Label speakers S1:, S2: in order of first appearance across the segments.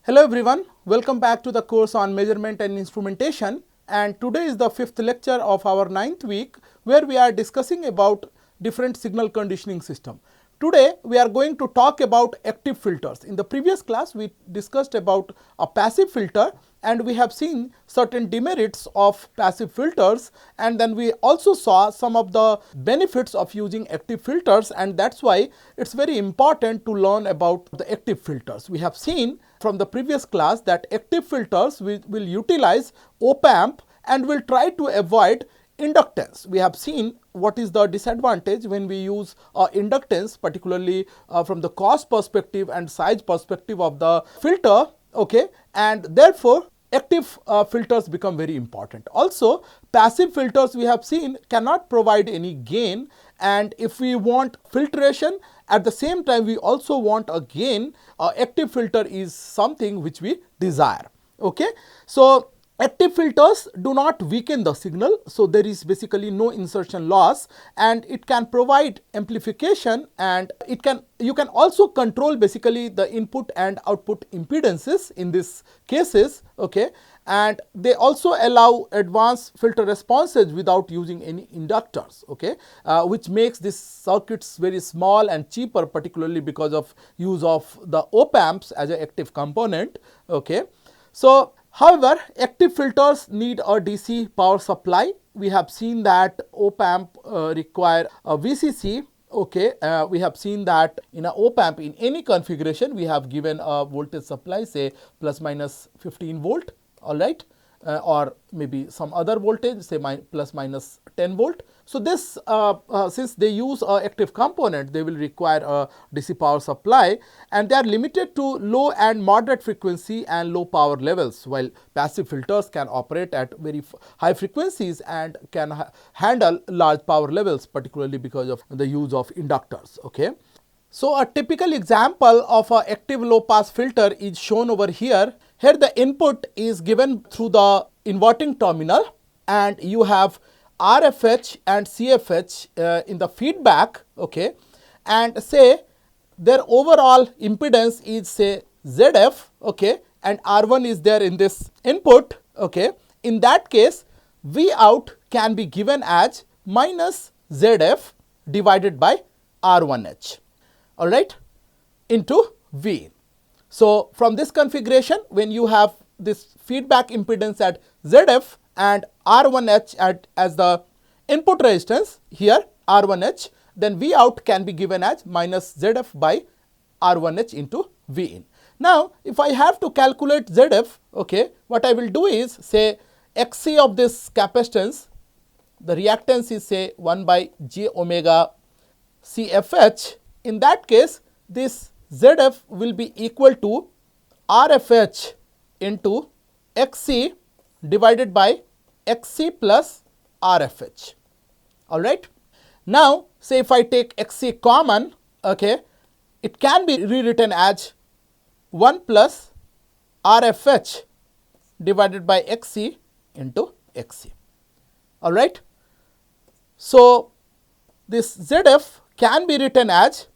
S1: Hello everyone, welcome back to the course on measurement and instrumentation, and today is the fifth lecture of our ninth week where we are discussing about different signal conditioning system. Today we are going to talk about active filters. In the previous class we discussed about a passive filter and we have seen certain demerits of passive filters, and then we also saw some of the benefits of using active filters, and that's why it's very important to learn about the active filters. We have seen from the previous class that active filters will utilize op-amp and will try to avoid inductance. We have seen what is the disadvantage when we use inductance, particularly from the cost perspective and size perspective of the filter, okay, and therefore active filters become very important. Also, passive filters we have seen cannot provide any gain, and if we want filtration at the same time we also want a gain, active filter is something which we desire. Okay, so active filters do not weaken the signal, so there is basically no insertion loss, and it can provide amplification, and you can also control basically the input and output impedances in these cases. Okay, and they also allow advanced filter responses without using any inductors, okay, which makes these circuits very small and cheaper, particularly because of use of the op-amps as an active component. Okay, so however, active filters need a DC power supply. We have seen that op-amp require a VCC. Okay, we have seen that in a op-amp in any configuration we have given a voltage supply, say plus minus 15 volt, all right, or maybe some other voltage, say plus minus 10 volt. So this since they use a active component, they will require a DC power supply, and they are limited to low and moderate frequency and low power levels, while passive filters can operate at very high frequencies and can handle large power levels, particularly because of the use of inductors. Okay, so a typical example of an active low pass filter is shown over here. Here the input is given through the inverting terminal, and you have RFH and CFH in the feedback, okay, and say their overall impedance is say ZF, okay, and R1 is there in this input. Okay, in that case V out can be given as minus ZF divided by R1H, all right, into V in. So from this configuration, when you have this feedback impedance at ZF and R1H as the input resistance, here R1H, then V out can be given as minus ZF by R1H into V in. Now if I have to calculate ZF, okay, what I will do is say XC of this capacitance, the reactance is say 1 by j omega CFH. In that case, this ZF will be equal to RFH into XC divided by XC plus RFH, all right. Now say if I take XC common, okay, it can be rewritten as 1 plus RFH divided by XC into XC, all right. So this ZF can be written as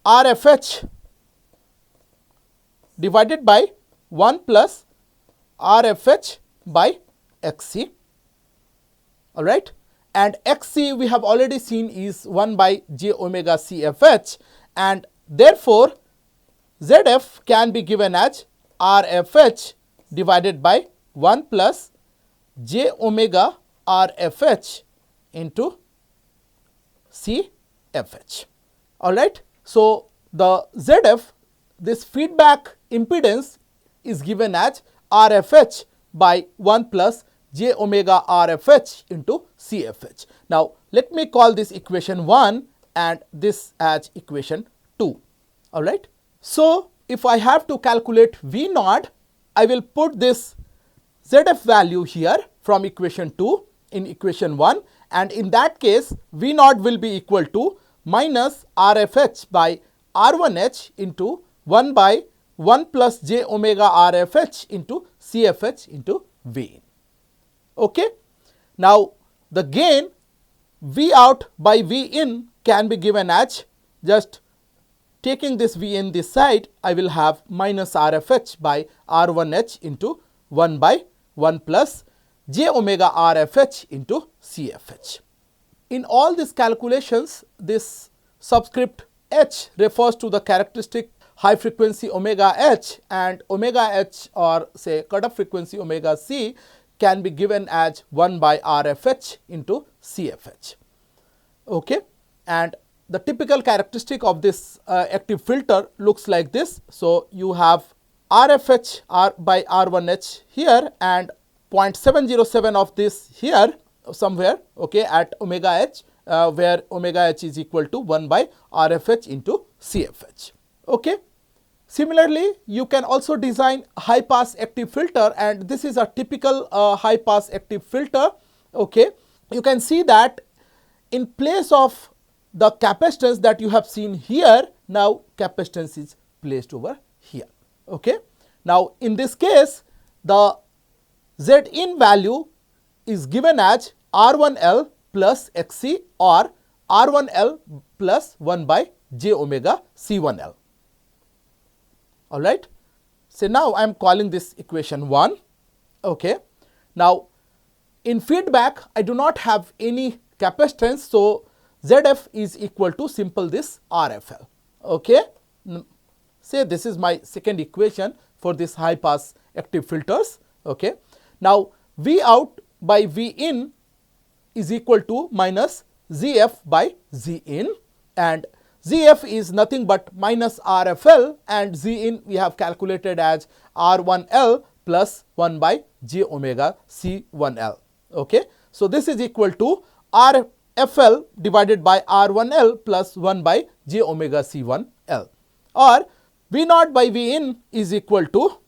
S1: RFH divided by 1 plus RFH by XC, all right, and XC we have already seen is 1 by j omega CFH, and therefore ZF can be given as RFH divided by 1 plus j omega RFH into CFH, all right. So the ZF, this feedback impedance, is given as RFH by 1 plus j omega RFH into CFH. Now let me call this equation 1 and this as equation 2, all right. So if I have to calculate V naught, I will put this ZF value here from equation 2 in equation 1, and in that case V naught will be equal to minus RFH by R1H into 1 by 1 plus j omega RFH into CFH into V in. Okay. Now the gain V out by V in can be given as just taking this Vn this side, I will have minus Rfh by R1h into 1 by 1 plus j omega Rfh into Cfh. In all these calculations, this subscript h refers to the characteristic high frequency omega h, and omega h, or say cutoff frequency omega c, can be given as 1 by Rfh into Cfh. Okay, and the typical characteristic of this active filter looks like this. So you have Rfh R by R1h here and 0.707 of this here somewhere, okay, at omega h, where omega h is equal to 1 by Rfh into Cfh. Okay. Similarly, you can also design high pass active filter, and this is a typical high pass active filter. Okay. You can see that in place of the capacitance that you have seen here, now capacitance is placed over here. Okay. Now, in this case, the Zin value is given as R1L plus Xc or R1L plus 1 by j omega C1L. All right. So now I am calling this equation 1. Okay. Now, in feedback, I do not have any capacitance, so ZF is equal to simple this RFL. Okay. Say this is my second equation for this high pass active filters. Okay. Now, V out by V in is equal to minus ZF by Z in, and ZF is nothing but minus RFL, and Z in we have calculated as R1L plus 1 by j omega C1L. Okay. So, this is equal to RFL divided by R1L plus 1 by j omega C1L, or V naught by V in is equal to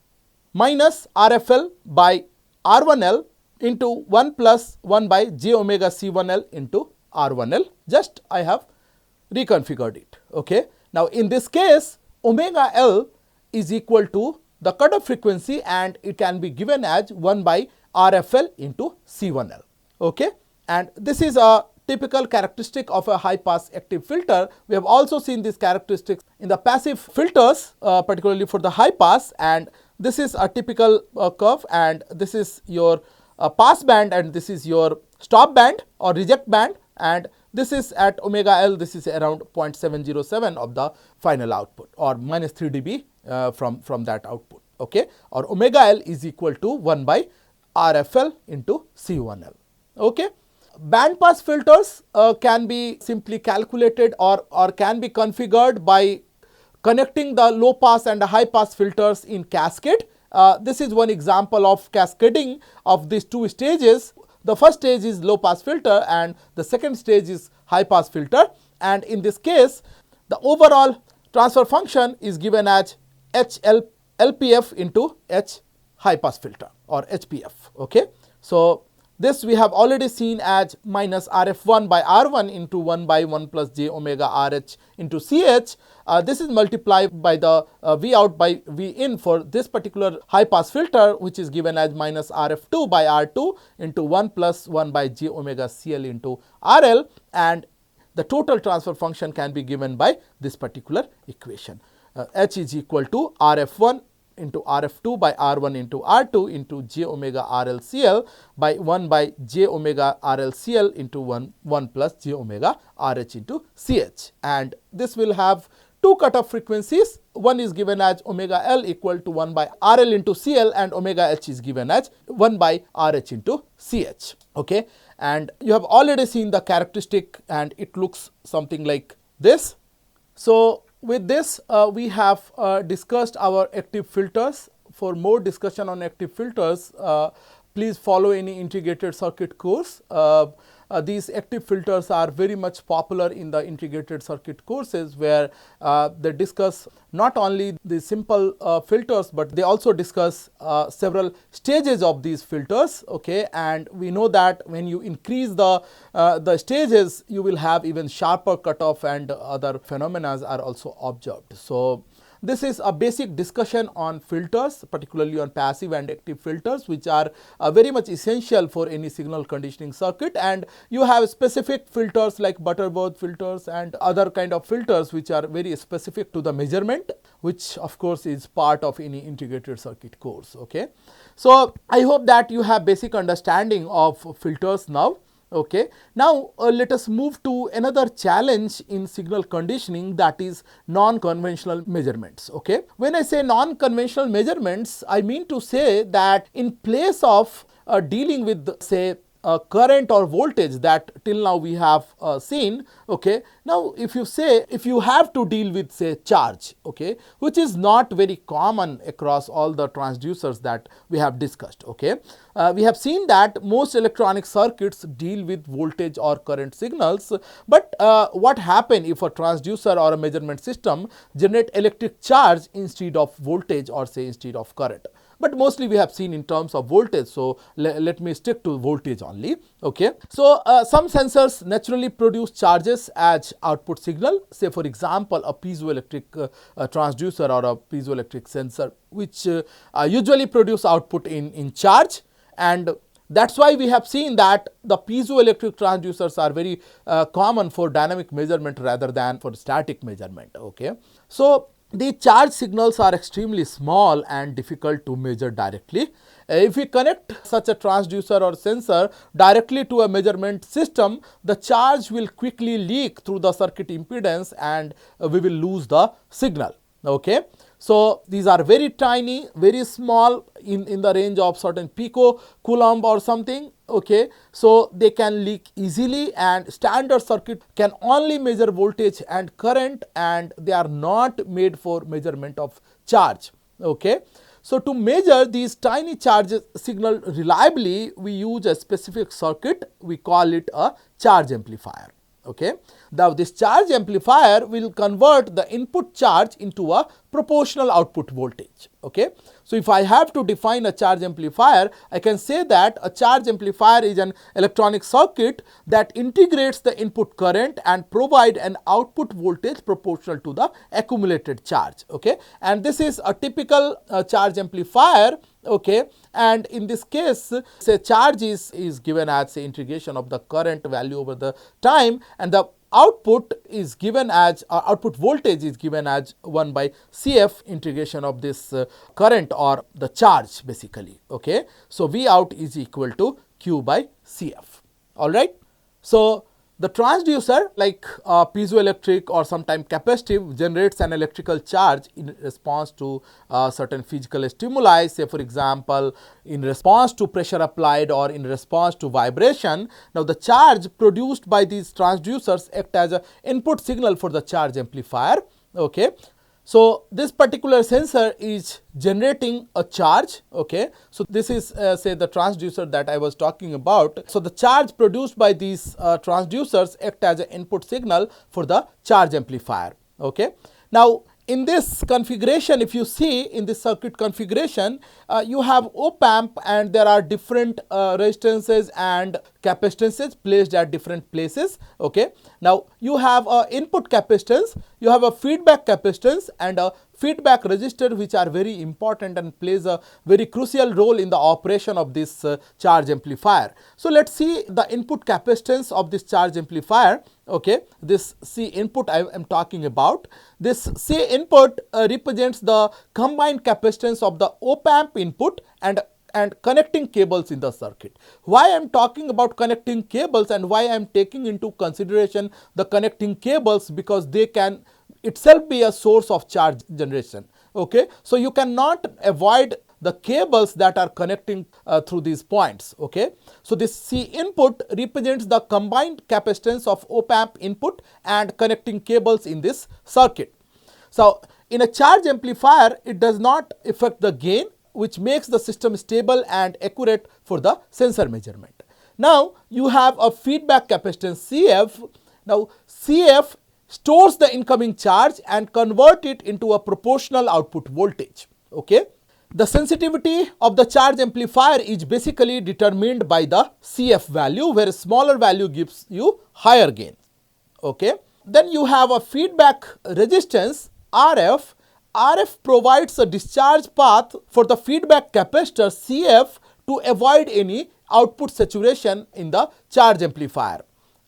S1: minus RFL by R1L into 1 plus 1 by j omega C1L into R1L. Just I have reconfigured it. Okay. Now, in this case, omega L is equal to the cutoff frequency, and it can be given as 1 by RFL into C1L. Okay. And this is a typical characteristic of a high pass active filter. We have also seen these characteristics in the passive filters, particularly for the high pass, and this is a typical curve, and this is your pass band, and this is your stop band or reject band, and this is at omega L, this is around 0.707 of the final output, or minus 3 dB from that output. Okay. Or omega L is equal to 1 by RFL into C1L. Okay. Band pass filters can be simply calculated or can be configured by connecting the low pass and the high pass filters in cascade. This is one example of cascading of these two stages. The first stage is low pass filter and the second stage is high pass filter, and in this case the overall transfer function is given as LPF into H high pass filter or HPF. Okay. So, this we have already seen as minus Rf1 by R1 into 1 by 1 plus j omega Rh into Ch. This is multiplied by the V out by V in for this particular high pass filter, which is given as minus Rf2 by R2 into 1 plus 1 by j omega Cl into RL, and the total transfer function can be given by this particular equation. H is equal to Rf1 into Rf2 by R1 into R2 into j omega RLCL by 1 by j omega RLCL into 1 plus j omega RH into CH. And this will have two cutoff frequencies. One is given as omega L equal to 1 by RL into CL, and omega H is given as 1 by RH into CH. Okay. And you have already seen the characteristic, and it looks something like this. So, with this, we have discussed our active filters. For more discussion on active filters, please follow any integrated circuit course. These active filters are very much popular in the integrated circuit courses, where they discuss not only the simple filters, but they also discuss several stages of these filters. Okay, and we know that when you increase the stages, you will have even sharper cutoff, and other phenomena are also observed. So, this is a basic discussion on filters, particularly on passive and active filters, which are very much essential for any signal conditioning circuit. And you have specific filters like Butterworth filters and other kind of filters which are very specific to the measurement, which of course is part of any integrated circuit course. Okay. So I hope that you have basic understanding of filters now. Okay. Now let us move to another challenge in signal conditioning, that is non-conventional measurements. Okay. When I say non-conventional measurements, I mean to say that in place of dealing with say current or voltage that till now we have seen. Okay. Now if you have to deal with say charge, okay, which is not very common across all the transducers that we have discussed. Okay. We have seen that most electronic circuits deal with voltage or current signals, but what happen if a transducer or a measurement system generate electric charge instead of voltage or say instead of current? But mostly we have seen in terms of voltage, so let me stick to voltage only. Okay. So some sensors naturally produce charges as output signal, say for example a piezoelectric transducer or a piezoelectric sensor, which usually produce output in charge, and that's why we have seen that the piezoelectric transducers are very common for dynamic measurement rather than for static measurement. Okay. So the charge signals are extremely small and difficult to measure directly. If we connect such a transducer or sensor directly to a measurement system, the charge will quickly leak through the circuit impedance and we will lose the signal. Okay. So these are very tiny, very small, in the range of certain picocoulomb or something. Okay. So they can leak easily, and standard circuit can only measure voltage and current, and they are not made for measurement of charge. Okay. So to measure these tiny charges signal reliably, we use a specific circuit. We call it a charge amplifier. Okay. Now this charge amplifier will convert the input charge into a proportional output voltage. Okay. So if I have to define a charge amplifier, I can say that a charge amplifier is an electronic circuit that integrates the input current and provide an output voltage proportional to the accumulated charge. Okay. And this is a typical charge amplifier. Okay. And in this case, say charge is given as say integration of the current value over the time, and the output is given as output voltage is given as 1 by Cf integration of this current or the charge basically. Okay. So V out is equal to Q by Cf. All right. So the transducer, like piezoelectric or sometimes capacitive, generates an electrical charge in response to certain physical stimuli, say for example in response to pressure applied or in response to vibration. Now the charge produced by these transducers act as an input signal for the charge amplifier. Okay. So this particular sensor is generating a charge. Okay. So this is say the transducer that I was talking about. So the charge produced by these transducers act as an input signal for the charge amplifier. Okay. Now in this configuration, if you see in this circuit configuration, you have op-amp and there are different resistances and capacitances placed at different places. Okay. Now you have a input capacitance, you have a feedback capacitance and a feedback resistor, which are very important and plays a very crucial role in the operation of this charge amplifier. So let's see the input capacitance of this charge amplifier. Okay. This C input I am talking about. This C input represents the combined capacitance of the op-amp input and connecting cables in the circuit. Why I am talking about connecting cables and why I am taking into consideration the connecting cables, because they can itself be a source of charge generation. Okay. So you cannot avoid the cables that are connecting through these points. Okay. So this C input represents the combined capacitance of op-amp input and connecting cables in this circuit. So in a charge amplifier, it does not affect the gain, which makes the system stable and accurate for the sensor measurement. Now you have a feedback capacitance Cf. Now Cf stores the incoming charge and convert it into a proportional output voltage. Okay. The sensitivity of the charge amplifier is basically determined by the Cf value, where a smaller value gives you higher gain. Okay. Then you have a feedback resistance Rf, RF provides a discharge path for the feedback capacitor CF to avoid any output saturation in the charge amplifier.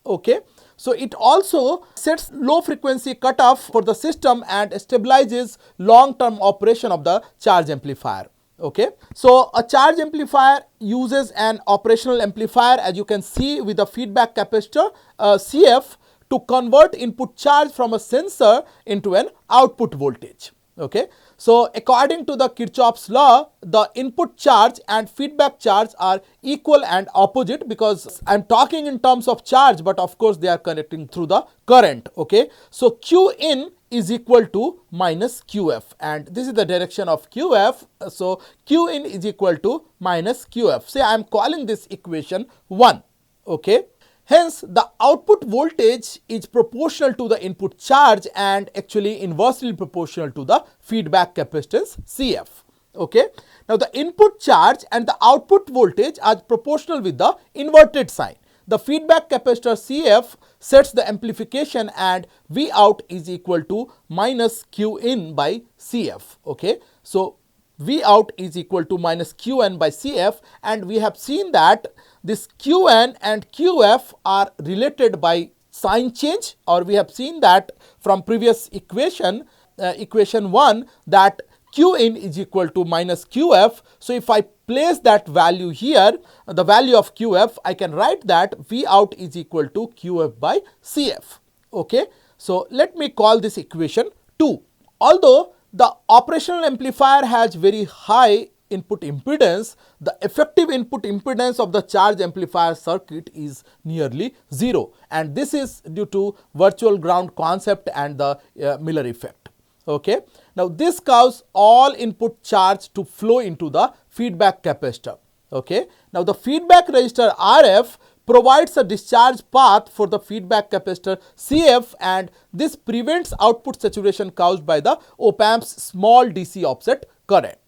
S1: Okay. So it also sets low frequency cutoff for the system and stabilizes long term operation of the charge amplifier. Okay. So a charge amplifier uses an operational amplifier, as you can see, with the feedback capacitor CF to convert input charge from a sensor into an output voltage. Okay. So according to the Kirchhoff's law, the input charge and feedback charge are equal and opposite, because I am talking in terms of charge, but of course they are connecting through the current. Okay. So Q in is equal to minus QF, and this is the direction of QF. So Q in is equal to minus QF. Say I am calling this equation 1. Okay. Hence, the output voltage is proportional to the input charge and actually inversely proportional to the feedback capacitance CF. Okay. Now, the input charge and the output voltage are proportional with the inverted sign. The feedback capacitor CF sets the amplification, and V out is equal to minus Q in by CF. Okay. So, V out is equal to minus Qn by Cf, and we have seen that this Qn and Qf are related by sign change, or we have seen that from previous equation, equation 1, that Qin is equal to minus Qf. So if I place that value here, the value of Qf, I can write that V out is equal to Qf by Cf. Okay. So let me call this equation 2. Although the operational amplifier has very high input impedance, the effective input impedance of the charge amplifier circuit is nearly 0, and this is due to virtual ground concept and the Miller effect. Okay. Now this causes all input charge to flow into the feedback capacitor. Okay. Now the feedback resistor RF provides a discharge path for the feedback capacitor CF, and this prevents output saturation caused by the op-amp's small DC offset current.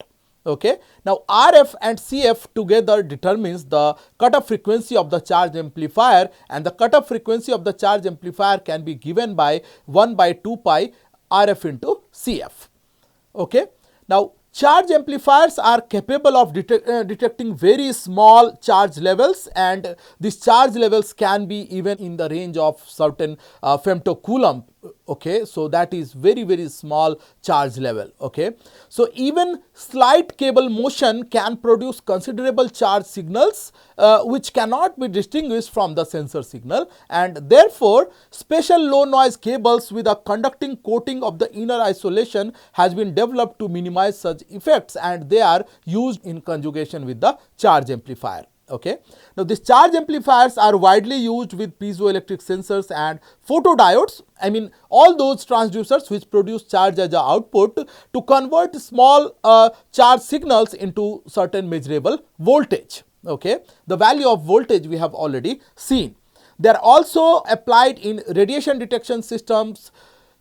S1: Okay. Now RF and CF together determines the cutoff frequency of the charge amplifier, and the cutoff frequency of the charge amplifier can be given by 1 by 2 pi RF into CF. Okay. Now charge amplifiers are capable of detecting very small charge levels, and these charge levels can be even in the range of certain femtocoulomb. Okay. So that is very, very small charge level. Okay. So even slight cable motion can produce considerable charge signals which cannot be distinguished from the sensor signal, and therefore special low noise cables with a conducting coating of the inner isolation has been developed to minimize such effects, and they are used in conjugation with the charge amplifier. Okay. Now these charge amplifiers are widely used with piezoelectric sensors and photodiodes, I mean all those transducers which produce charge as a output to convert small charge signals into certain measurable voltage. Okay. The value of voltage we have already seen. They are also applied in radiation detection systems,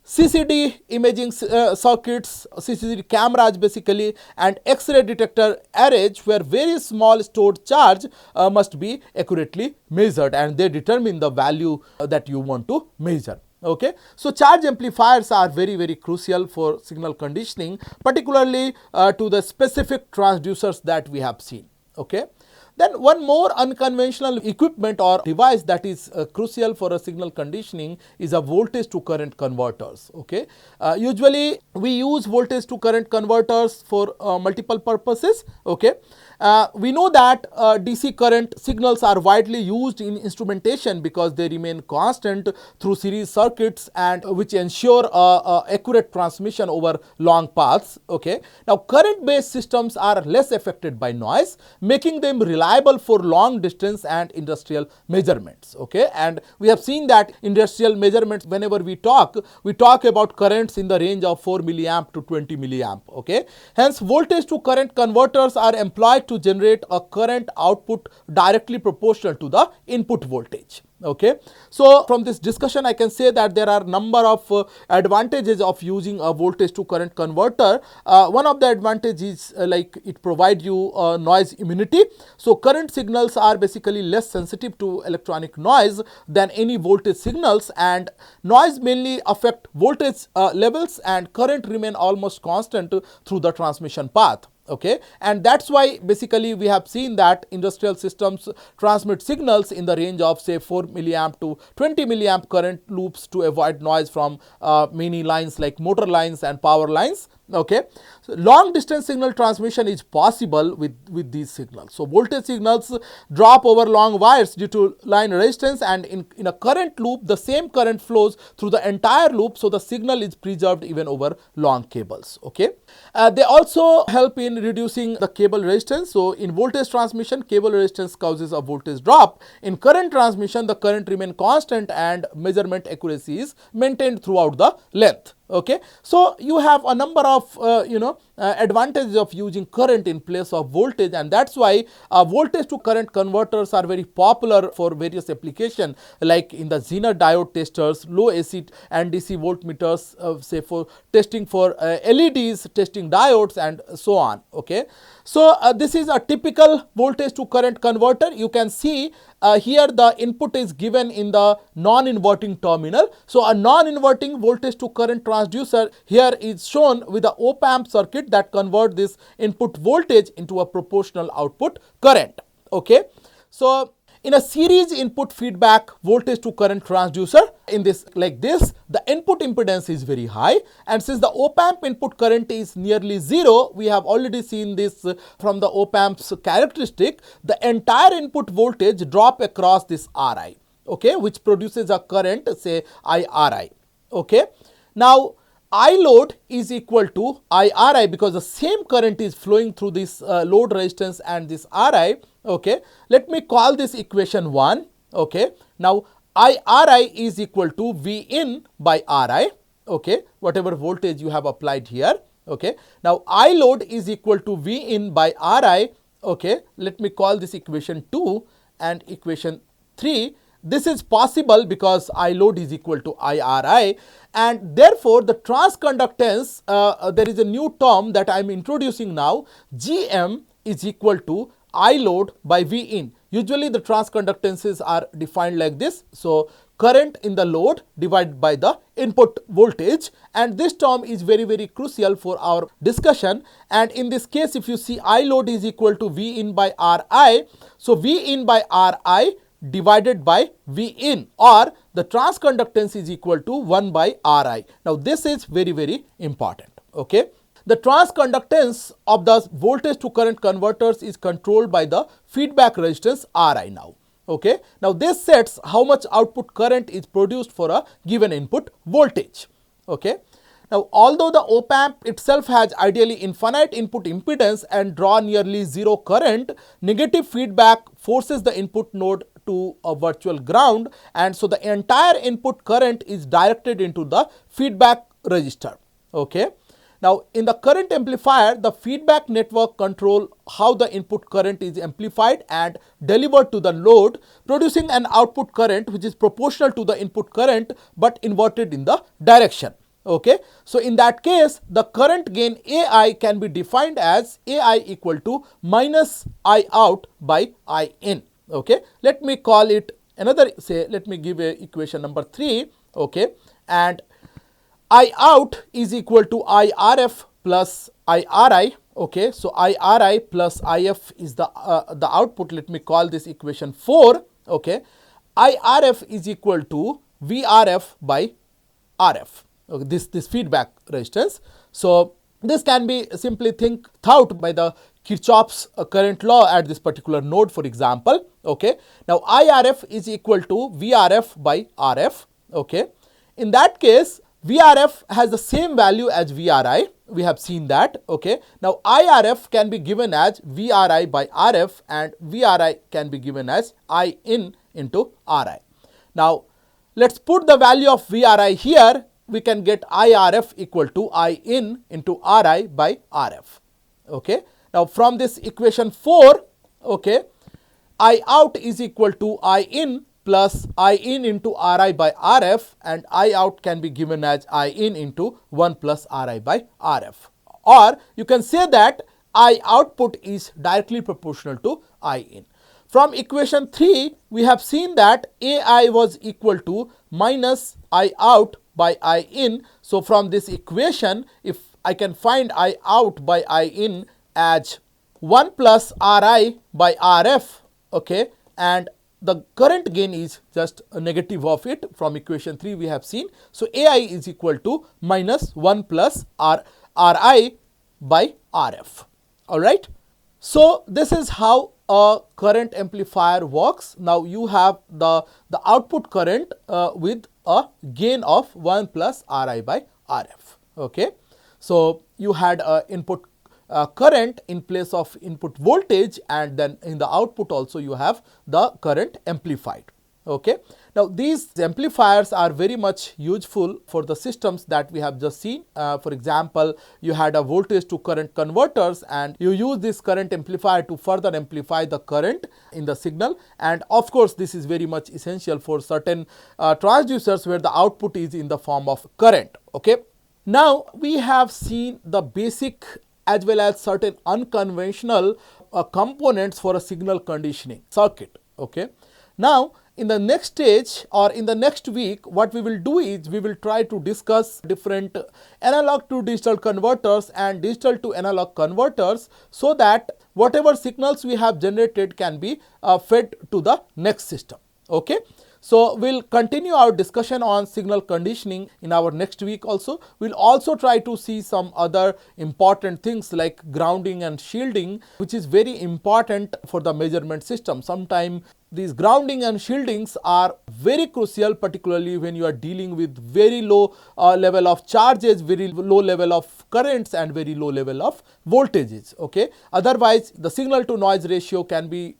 S1: CCD imaging circuits, CCD cameras basically, and X-ray detector arrays, where very small stored charge must be accurately measured, and they determine the value that you want to measure. Okay. So charge amplifiers are very, very crucial for signal conditioning, particularly to the specific transducers that we have seen. Okay. Then one more unconventional equipment or device that is crucial for a signal conditioning is a voltage to current converters. Okay. Usually we use voltage to current converters for multiple purposes. Okay. We know that DC current signals are widely used in instrumentation because they remain constant through series circuits, and which ensure accurate transmission over long paths. Okay. Now current based systems are less affected by noise, making them reliable for long distance and industrial measurements. Okay. And we have seen that industrial measurements, whenever we talk about currents in the range of 4 milliamp to 20 milliamp. Okay. Hence voltage to current converters are employed to generate a current output directly proportional to the input voltage. Okay. So from this discussion I can say that there are number of advantages of using a voltage to current converter. One of the advantages is like it provides you noise immunity. So current signals are basically less sensitive to electronic noise than any voltage signals, and noise mainly affect voltage levels, and current remain almost constant through the transmission path. Okay, and that's why basically we have seen that industrial systems transmit signals in the range of say 4 milliamp to 20 milliamp current loops to avoid noise from many lines like motor lines and power lines. Okay, so long distance signal transmission is possible with these signals. So voltage signals drop over long wires due to line resistance, and in a current loop the same current flows through the entire loop, so the signal is preserved even over long cables. Okay, they also help in reducing the cable resistance. So in voltage transmission, cable resistance causes a voltage drop. In current transmission, the current remain constant and measurement accuracy is maintained throughout the length. Okay, so you have a number of advantages of using current in place of voltage, and that's why voltage to current converters are very popular for various applications, like in the Zener diode testers, low AC and DC voltmeters, say for testing for LEDs, testing diodes and so on. Okay, so this is a typical voltage to current converter. You can see here the input is given in the non-inverting terminal. So a non-inverting voltage to current transducer here is shown with a op-amp circuit that convert this input voltage into a proportional output current. Okay, so in a series input feedback voltage to current transducer, in this like this, the input impedance is very high, and since the op-amp input current is nearly zero, we have already seen this from the op-amp's characteristic, the entire input voltage drop across this Ri, okay, which produces a current say IRI. Okay, now I load is equal to IRI because the same current is flowing through this load resistance and this Ri. Okay, let me call this equation 1. Okay, now IRI is equal to V in by Ri. Okay, whatever voltage you have applied here. Okay, now I load is equal to V in by Ri. Okay, let me call this equation 2 and equation 3. This is possible because I load is equal to IRI, and therefore the transconductance, there is a new term that I am introducing now, GM is equal to I load by V in. Usually the transconductances are defined like this. So current in the load divided by the input voltage, and this term is very crucial for our discussion. And in this case, if you see I load is equal to V in by Ri, so V in by Ri divided by V in, or the transconductance is equal to 1 by Ri. Now this is very important. Okay, the transconductance of the voltage to current converters is controlled by the feedback resistance Ri now. Okay, now this sets how much output current is produced for a given input voltage. Okay, now although the op-amp itself has ideally infinite input impedance and draw nearly zero current, negative feedback forces the input node to a virtual ground, and so the entire input current is directed into the feedback resistor. Okay, now in the current amplifier, the feedback network control how the input current is amplified and delivered to the load, producing an output current which is proportional to the input current but inverted in the direction. Okay, so in that case the current gain AI can be defined as AI equal to minus I out by I in. Okay, let me call it another, say let me give a equation number 3. Okay, and I out is equal to IRF plus IRI. Okay, so IRI plus IF is the output. Let me call this equation 4. Okay, IRF is equal to VRF by RF. Okay, this feedback resistance. So this can be simply thought by the Kirchhoff's current law at this particular node, for example. Okay, now IRF is equal to VRF by RF. Okay, in that case VRF has the same value as VRI. We have seen that. Okay, now IRF can be given as VRI by RF, and VRI can be given as I in into RI. Now let's put the value of VRI here. We can get IRF equal to I in into Ri by RF. Okay, now from this equation 4, okay, I out is equal to I in plus I in into Ri by Rf, and I out can be given as I in into 1 plus Ri by Rf. Or you can say that I output is directly proportional to I in. From equation 3, we have seen that Ai was equal to minus I out by I in. So from this equation, if I can find I out by I in as 1 plus Ri by Rf, okay, and the current gain is just a negative of it. From equation 3 we have seen. So Ai is equal to minus 1 plus Ri by Rf. Alright. So this is how a current amplifier works. Now you have the output current with a gain of 1 plus Ri by Rf. Okay. So you had a input current in place of input voltage, and then in the output also you have the current amplified. Okay. Now these amplifiers are very much useful for the systems that we have just seen. For example, you had a voltage to current converters, and you use this current amplifier to further amplify the current in the signal. And of course, this is very much essential for certain transducers where the output is in the form of current. Okay. Now we have seen the basic as well as certain unconventional components for a signal conditioning circuit. Okay. Now in the next stage or in the next week, what we will do is we will try to discuss different analog to digital converters and digital to analog converters, so that whatever signals we have generated can be fed to the next system. Okay. So we'll continue our discussion on signal conditioning in our next week also. We'll also try to see some other important things like grounding and shielding, which is very important for the measurement system. Sometimes these grounding and shieldings are very crucial, particularly when you are dealing with very low level of charges, very low level of currents, and very low level of voltages. Okay. Otherwise, the signal to noise ratio can be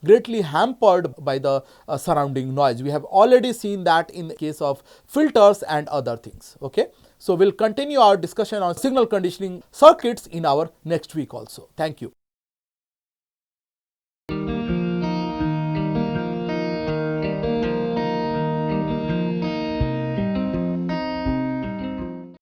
S1: greatly hampered by the surrounding noise. We have already seen that in the case of filters and other things. Okay. So we'll continue our discussion on signal conditioning circuits in our next week also. Thank you.